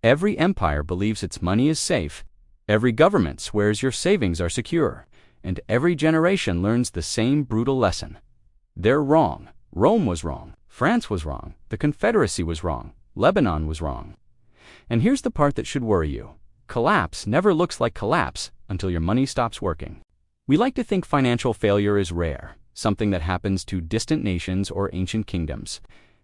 Every empire believes its money is safe, every government swears your savings are secure, and every generation learns the same brutal lesson. They're wrong. Rome was wrong. France was wrong. The Confederacy was wrong. Lebanon was wrong. And here's the part that should worry you. Collapse never looks like collapse until your money stops working. We like to think financial failure is rare, something that happens to distant nations or ancient kingdoms.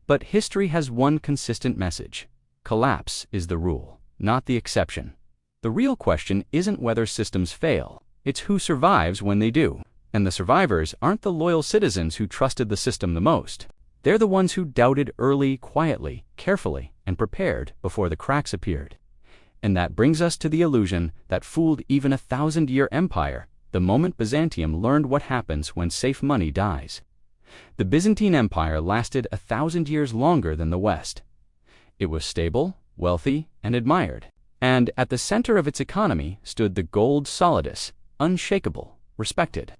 But history has one consistent message. Collapse is the rule, not the exception. The real question isn't whether systems fail, it's who survives when they do. And the survivors aren't the loyal citizens who trusted the system the most. They're the ones who doubted early, quietly, carefully, and prepared before the cracks appeared. And that brings us to the illusion that fooled even a 1,000-year empire, the moment Byzantium learned what happens when safe money dies. The Byzantine Empire lasted 1,000 years longer than the West. It was stable, wealthy, and admired. And at the center of its economy stood the gold solidus, unshakable, respected.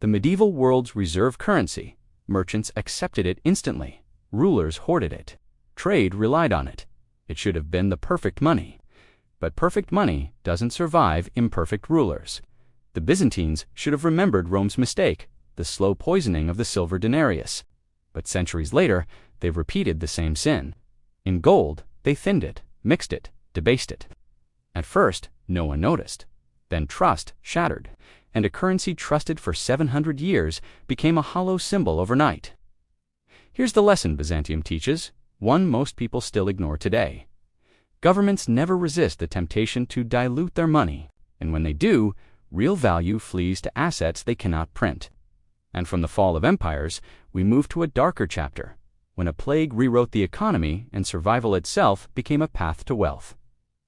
The medieval world's reserve currency. Merchants accepted it instantly. Rulers hoarded it. Trade relied on it. It should have been the perfect money. But perfect money doesn't survive imperfect rulers. The Byzantines should have remembered Rome's mistake, the slow poisoning of the silver denarius. But centuries later, they've repeated the same sin. In gold, they thinned it, mixed it, debased it. At first, no one noticed. Then trust shattered, and a currency trusted for 700 years became a hollow symbol overnight. Here's the lesson Byzantium teaches, one most people still ignore today. Governments never resist the temptation to dilute their money, and when they do, real value flees to assets they cannot print. And from the fall of empires, we move to a darker chapter, when a plague rewrote the economy and survival itself became a path to wealth.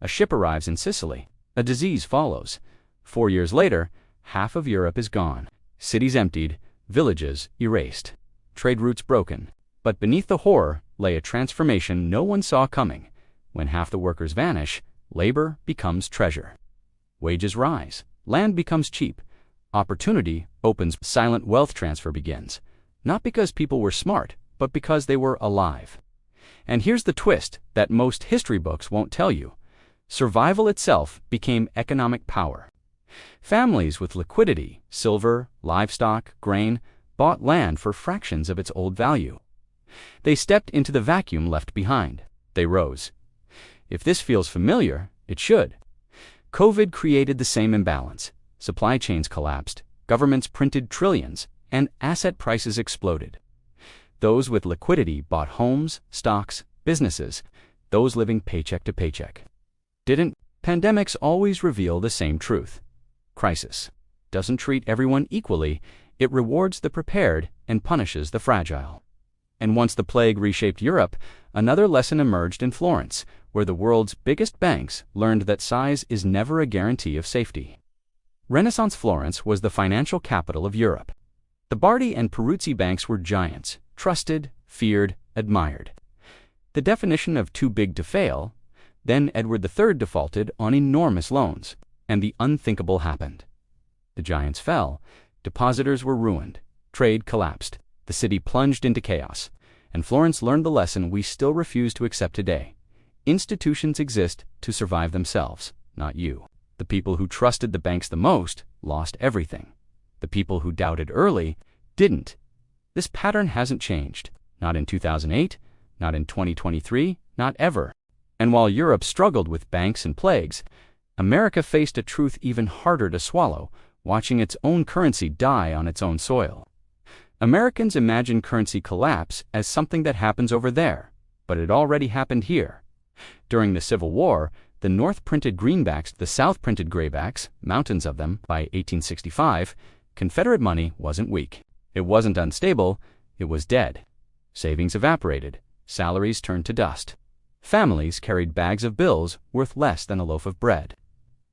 A ship arrives in Sicily. A disease follows. 4 years later, half of Europe is gone. Cities emptied, villages erased, trade routes broken. But beneath the horror lay a transformation no one saw coming. When half the workers vanish, labor becomes treasure. Wages rise, land becomes cheap, opportunity opens, silent wealth transfer begins. Not because people were smart, but because they were alive. And here's the twist that most history books won't tell you. Survival itself became economic power. Families with liquidity, silver, livestock, grain, bought land for fractions of its old value. They stepped into the vacuum left behind. They rose. If this feels familiar, it should. COVID created the same imbalance. Supply chains collapsed, governments printed trillions, and asset prices exploded. Those with liquidity bought homes, stocks, businesses, those living paycheck to paycheck. Didn't pandemics always reveal the same truth? Crisis doesn't treat everyone equally, it rewards the prepared and punishes the fragile. And once the plague reshaped Europe, another lesson emerged in Florence, where the world's biggest banks learned that size is never a guarantee of safety. Renaissance Florence was the financial capital of Europe. The Bardi and Peruzzi banks were giants, trusted, feared, admired. The definition of too big to fail. Then Edward III defaulted on enormous loans, and the unthinkable happened. The giants fell, depositors were ruined, trade collapsed, the city plunged into chaos, and Florence learned the lesson we still refuse to accept today. Institutions exist to survive themselves, not you. The people who trusted the banks the most lost everything. The people who doubted early didn't. This pattern hasn't changed, not in 2008, not in 2023, not ever. And while Europe struggled with banks and plagues, America faced a truth even harder to swallow, watching its own currency die on its own soil. Americans imagine currency collapse as something that happens over there, but it already happened here. During the Civil War, the North printed greenbacks, the South printed graybacks, mountains of them, by 1865. Confederate money wasn't weak. It wasn't unstable, it was dead. Savings evaporated, salaries turned to dust. Families carried bags of bills worth less than a loaf of bread.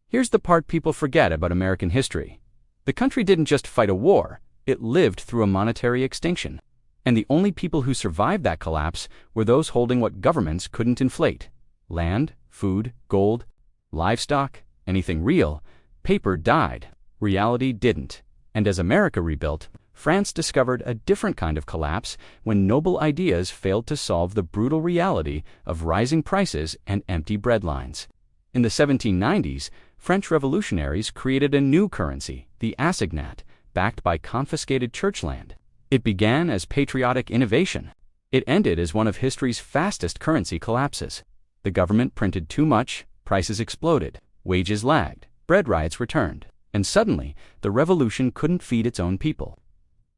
Here's the part people forget about American history. The country didn't just fight a war, it lived through a monetary extinction. And the only people who survived that collapse were those holding what governments couldn't inflate. Land, food, gold, livestock, anything real. Paper died. Reality didn't. And as America rebuilt, France discovered a different kind of collapse when noble ideas failed to solve the brutal reality of rising prices and empty breadlines. In the 1790s, French revolutionaries created a new currency, the assignat, backed by confiscated church land. It began as patriotic innovation. It ended as one of history's fastest currency collapses. The government printed too much, prices exploded, wages lagged, bread riots returned, and suddenly the revolution couldn't feed its own people.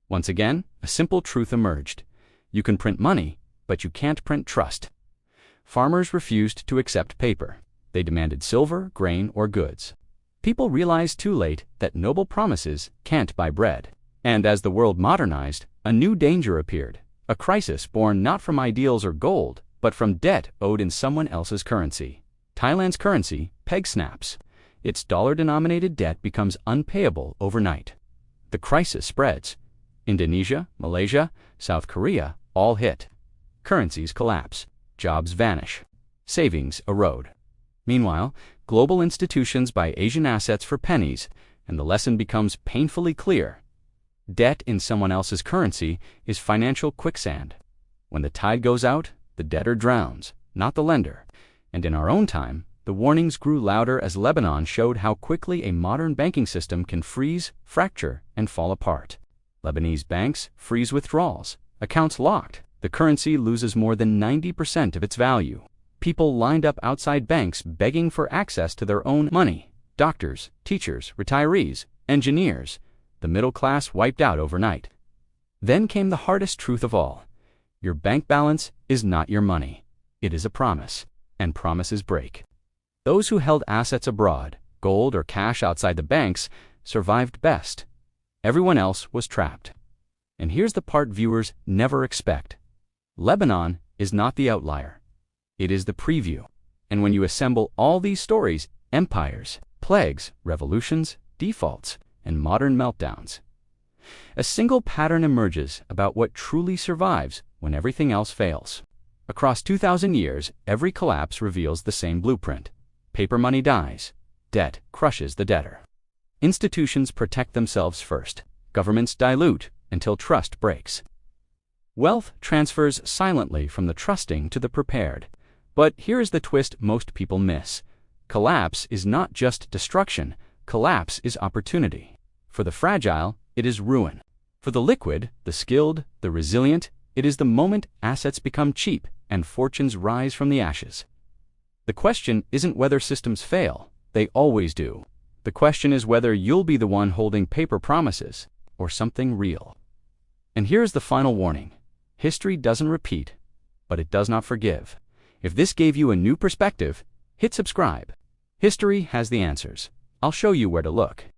Once again, a simple truth emerged. You can print money, but you can't print trust. Farmers refused to accept paper. They demanded silver, grain, or goods. People realized too late that noble promises can't buy bread. And as the world modernized, a new danger appeared, a crisis born not from ideals or gold, but from debt owed in someone else's currency. Thailand's currency, peg snaps. Its dollar-denominated debt becomes unpayable overnight. The crisis spreads. Indonesia, Malaysia, South Korea all hit. Currencies collapse. Jobs vanish. Savings erode. Meanwhile, global institutions buy Asian assets for pennies, and the lesson becomes painfully clear. Debt in someone else's currency is financial quicksand. When the tide goes out, the debtor drowns, not the lender. And in our own time, the warnings grew louder as Lebanon showed how quickly a modern banking system can freeze, fracture, and fall apart. Lebanese banks freeze withdrawals, accounts locked, the currency loses more than 90% of its value. People lined up outside banks begging for access to their own money. Doctors, teachers, retirees, engineers. The middle class wiped out overnight. Then came the hardest truth of all. Your bank balance is not your money. It is a promise, and promises break. Those who held assets abroad, gold or cash outside the banks, survived best. Everyone else was trapped. And here's the part viewers never expect. Lebanon is not the outlier. It is the preview. And when you assemble all these stories, empires, plagues, revolutions, defaults, and modern meltdowns, a single pattern emerges about what truly survives when everything else fails. Across 2,000 years, every collapse reveals the same blueprint. Paper money dies. Debt crushes the debtor. Institutions protect themselves first. Governments dilute until trust breaks. Wealth transfers silently from the trusting to the prepared. But here is the twist most people miss. Collapse is not just destruction. Collapse is opportunity. For the fragile, it is ruin. For the liquid, the skilled, the resilient, it is the moment assets become cheap and fortunes rise from the ashes. The question isn't whether systems fail. They always do. The question is whether you'll be the one holding paper promises or something real. And here's the final warning. History doesn't repeat, but it does not forgive. If this gave you a new perspective, hit subscribe. History has the answers. I'll show you where to look.